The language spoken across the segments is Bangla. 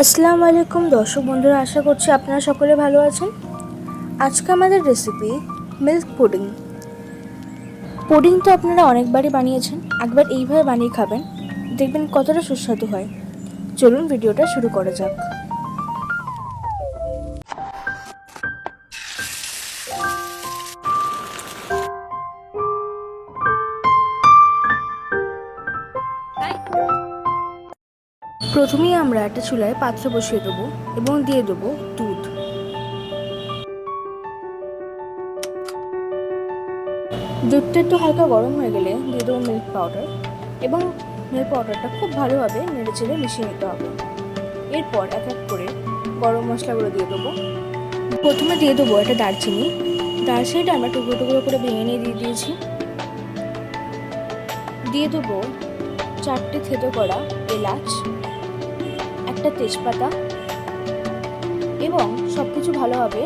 আসসালামু আলাইকুম দর্শক বন্ধুরা, আশা করছি আপনারা সকলে ভালো আছেন। আজকে আমাদের রেসিপি মিল্ক পুডিং। পুডিং তো আপনারা অনেকবারই বানিয়েছেন, একবার এইভাবে বানিয়ে খাবেন, দেখবেন কতটা সুস্বাদু হয়। চলুন ভিডিওটা শুরু করা যাক। প্রথমেই আমরা একটা চুলায় পাত্র বসিয়ে দেবো এবং দিয়ে দেবো দুধ। দুধটা একটু হালকা গরম হয়ে গেলে দিয়ে দেবো মিল্ক পাউডার এবং মিল্ক পাউডারটা খুব ভালোভাবে নেড়েচেড়ে মিশিয়ে নিতে হবে। এরপর এক এক করে গরম মশলাগুলো দিয়ে দেবো। প্রথমে দিয়ে দেবো একটা দারচিনিটা আমরা টুকরো টুকরো করে ভেঙে নিয়ে দিয়ে দিয়েছি। দিয়ে দেবো 4টে থেতো করা এলাচ, একটা তেজপাতা এবং সব কিছু ভালোভাবে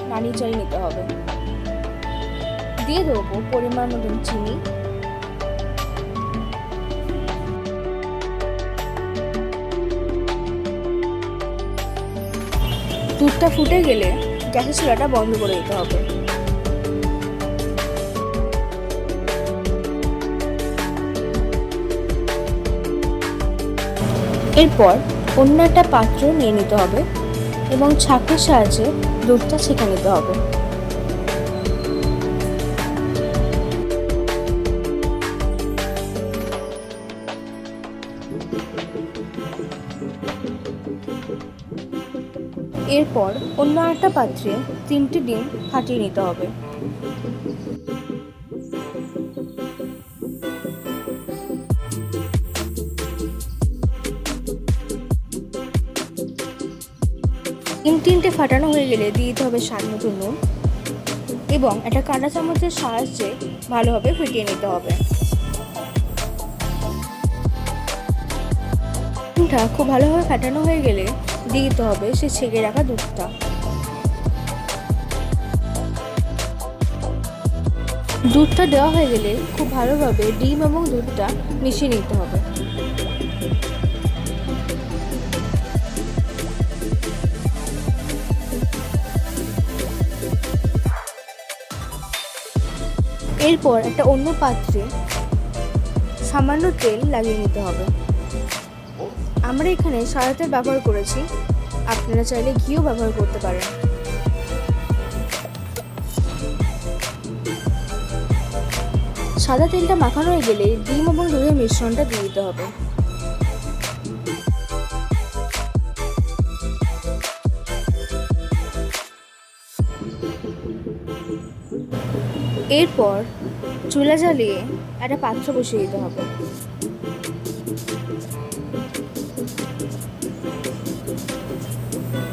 নাড়িয়ে চাড়িয়ে নিতে হবে। দিয়ে দেবো পরিমাণ মতন চিনি, দুধটা ফুটে গেলে গ্যাসের চুলাটা বন্ধ করে দিতে হবে। এরপর অন্য একটা পাত্র নিয়ে নিতে হবে এবং ছাঁকের সাহায্যে দুধটা ছেঁকে নিতে হবে। এরপর অন্য একটা পাত্রে 3টে ডিম ফাটিয়ে নিতে হবে। ডিম 3টে ফাটানো হয়ে গেলে দিয়ে দিতে হবে স্বাদ মতো নুন এবং একটা কাঁটা চামচের সাহায্যে ভালোভাবে ফেটিয়ে নিতে হবে। ডিমটা খুব ভালোভাবে ফাটানো হয়ে গেলে দিয়ে দিতে হবে সে ছেঁকে রাখা দুধটা। দুধটা দেওয়া হয়ে গেলে খুব ভালোভাবে ডিম এবং দুধটা মিশিয়ে নিতে হবে। এরপর একটা অন্য পাত্রে সামান্য তেল লাগিয়ে নিতে হবে। আমরা এখানে সাদা তেল ব্যবহার করেছি, আপনারা চাইলে ঘিও ব্যবহার করতে পারেন। সাদা তেলটা মাখানো হয়ে গেলে ডিম এবং দুধের মিশ্রণটা দিয়ে দিতে হবে। এরপর চুলা জ্বালিয়ে একটা পাত্র বসিয়ে দিতে হবে।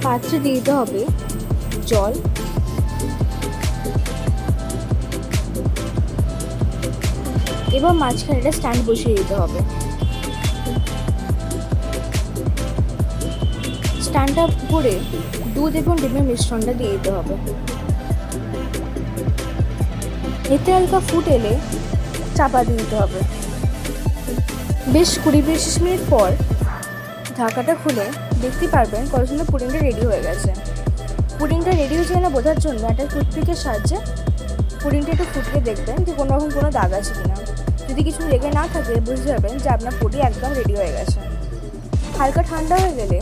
পাত্রে দিয়ে দিতে হবে জল এবং মাঝখানে একটা স্ট্যান্ড বসিয়ে দিতে হবে। স্ট্যান্ডটা ভরে দুধ এবং ডিমের মিশ্রণটা দিয়ে দিতে হবে। এতে হালকা ফুট এলে চাপা দিয়ে দিতে হবে। বেশ 20-25 মিনিট পর ঢাকাটা খুলে দেখতে পারবেন কত সুন্দর পুডিংটা রেডি হয়ে গেছে। পুডিংটা রেডি হয়েছে না বোঝার জন্য একটা টুথপিকের সাহায্যে পুডিংটা একটু ফুটিয়ে দেখবেন যে কোনো রকম কোনো দাগ আছে কিনা। যদি কিছু লেগে না থাকে বুঝতে যাবেন যে আপনার পুডিং একদম রেডি হয়ে গেছে। হালকা ঠান্ডা হয়ে গেলে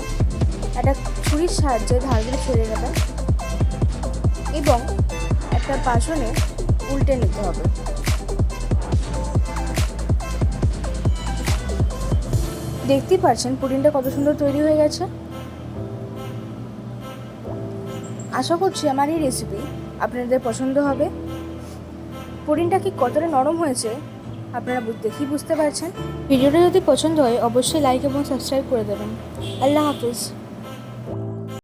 একটা ছুরির সাহায্যে ধারগুলো ছেড়ে নেবেন এবং একটা বাসনে উল্টে নিতে হবে। দেখতেই পাচ্ছেন পুডিংটা কত সুন্দর তৈরি হয়ে গেছে। আশা করছি আমার এই রেসিপি আপনাদের পছন্দ হবে। পুডিংটা কি কতটা নরম হয়েছে আপনারা দেখেই বুঝতে পারছেন। ভিডিওটা যদি পছন্দ হয় অবশ্যই লাইক এবং সাবস্ক্রাইব করে দেবেন। আল্লাহ হাফিজ।